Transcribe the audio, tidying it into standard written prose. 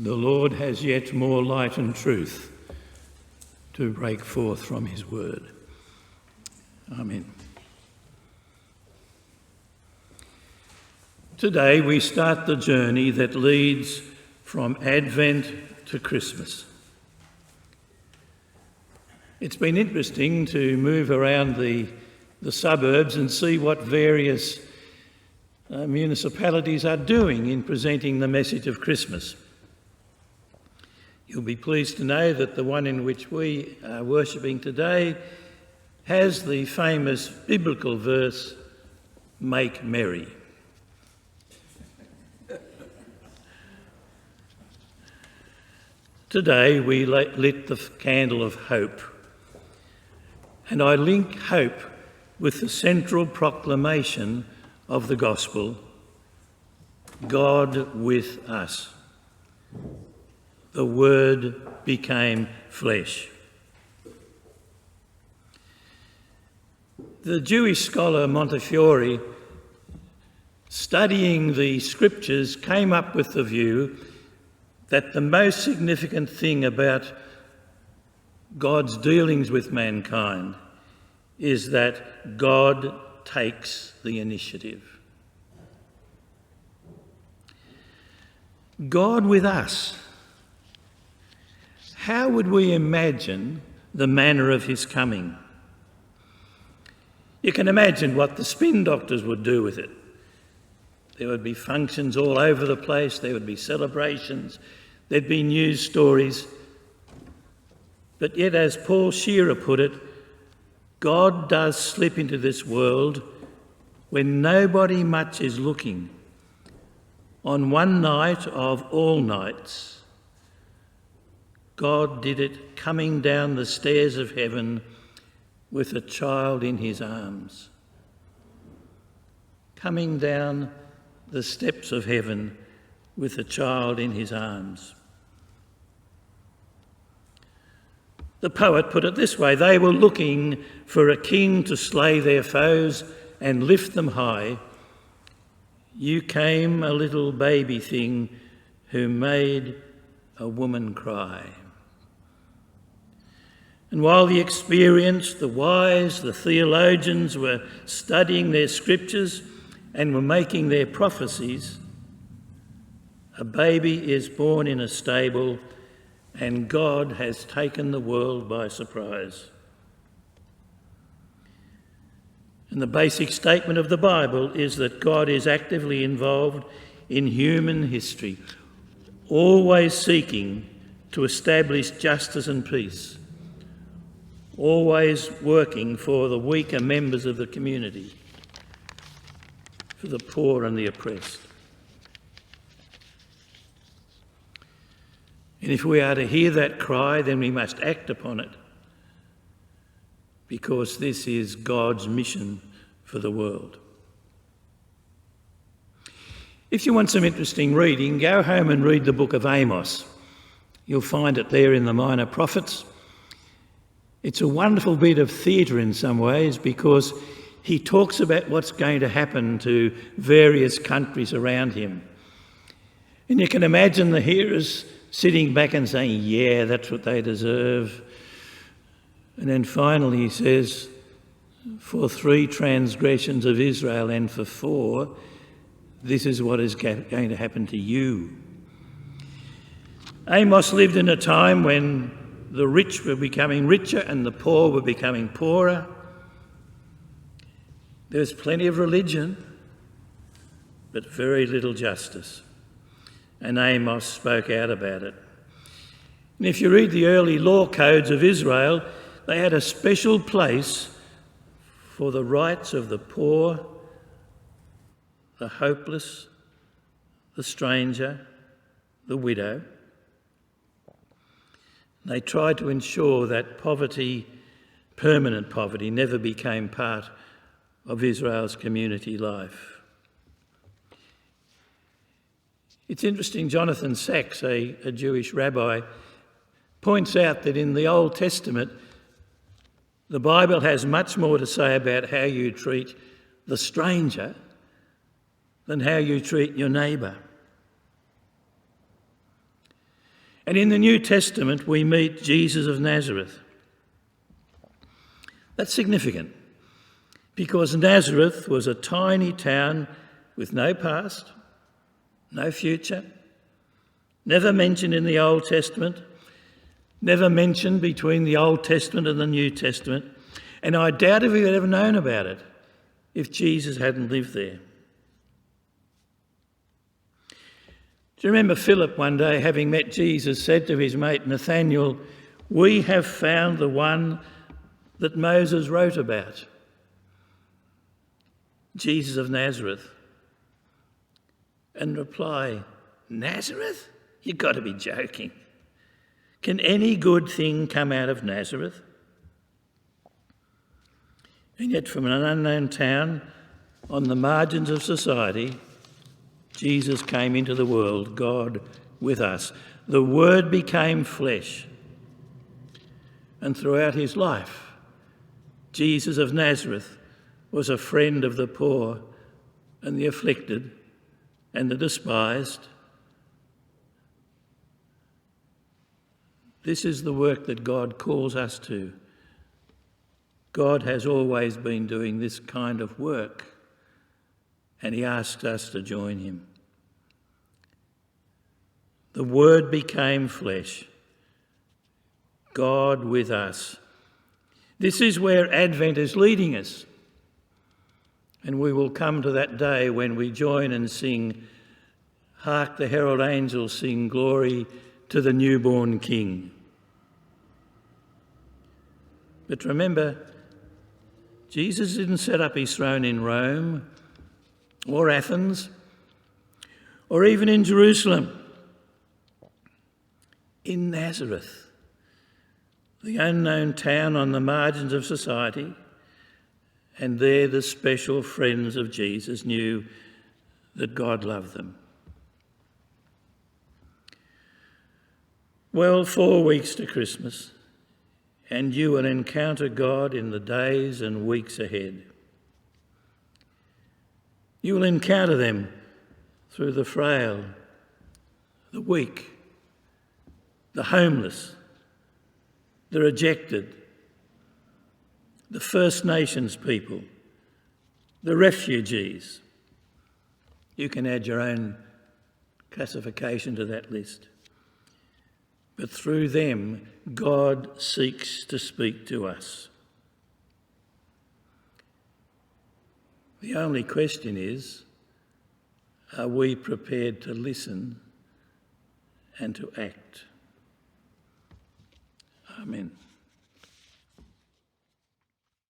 The Lord has yet more light and truth to break forth from his word. Amen. Today we start the journey that leads from Advent to Christmas. It's been interesting to move around the suburbs and see what various municipalities are doing in presenting the message of Christmas. You'll be pleased to know that the one in which we are worshipping today has the famous biblical verse, "Make merry." Today we lit the candle of hope, and I link hope with the central proclamation of the gospel, God with us. The Word became flesh. The Jewish scholar Montefiore, studying the scriptures, came up with the view that the most significant thing about God's dealings with mankind is that God takes the initiative. God with us. How would we imagine the manner of his coming? You can imagine what the spin doctors would do with it. There would be functions all over the place, there would be celebrations, there'd be news stories. But yet, as Paul Shearer put it, God does slip into this world when nobody much is looking, on one night of all nights. God did it coming down the stairs of heaven with a child in his arms. Coming down the steps of heaven with a child in his arms. The poet put it this way: they were looking for a king to slay their foes and lift them high. You came, a little baby thing, who made a woman cry. And while the experienced, the wise, the theologians were studying their scriptures and were making their prophecies, a baby is born in a stable and God has taken the world by surprise. And the basic statement of the Bible is that God is actively involved in human history, always seeking to establish justice and peace, always working for the weaker members of the community, for the poor and the oppressed. And if we are to hear that cry, then we must act upon it, because this is God's mission for the world. If you want some interesting reading, go home and read the book of Amos. You'll find it there in the Minor Prophets. It's a wonderful bit of theatre in some ways, because he talks about what's going to happen to various countries around him. And you can imagine the hearers sitting back and saying, yeah, that's what they deserve. And then finally he says, for 3 transgressions of Israel and for 4, this is what is going to happen to you. Amos lived in a time when the rich were becoming richer and the poor were becoming poorer. There was plenty of religion, but very little justice. And Amos spoke out about it. And if you read the early law codes of Israel, they had a special place for the rights of the poor, the hopeless, the stranger, the widow. They tried to ensure that poverty, permanent poverty, never became part of Israel's community life. It's interesting, Jonathan Sacks, a Jewish rabbi, points out that in the Old Testament, the Bible has much more to say about how you treat the stranger than how you treat your neighbour. And in the New Testament, we meet Jesus of Nazareth. That's significant because Nazareth was a tiny town with no past, no future, never mentioned in the Old Testament, never mentioned between the Old Testament and the New Testament, and I doubt if we had ever known about it if Jesus hadn't lived there. Do you remember Philip one day, having met Jesus, said to his mate Nathanael, "We have found the one that Moses wrote about, Jesus of Nazareth." And reply, "Nazareth? You've got to be joking. Can any good thing come out of Nazareth?" And yet from an unknown town on the margins of society, Jesus came into the world, God with us. The Word became flesh. And throughout his life, Jesus of Nazareth was a friend of the poor and the afflicted and the despised. This is the work that God calls us to. God has always been doing this kind of work, and he asks us to join him. The Word became flesh, God with us. This is where Advent is leading us, and we will come to that day when we join and sing, "Hark the herald angels sing glory to the newborn King." But remember, Jesus didn't set up his throne in Rome or Athens or even in Jerusalem. In Nazareth, the unknown town on the margins of society, and there the special friends of Jesus knew that God loved them. Well, 4 weeks to Christmas, and you will encounter God in the days and weeks ahead. You will encounter them through the frail, the weak, the homeless, the rejected, the First Nations people, the refugees. You can add your own classification to that list. But through them, God seeks to speak to us. The only question is, are we prepared to listen and to act? Amen.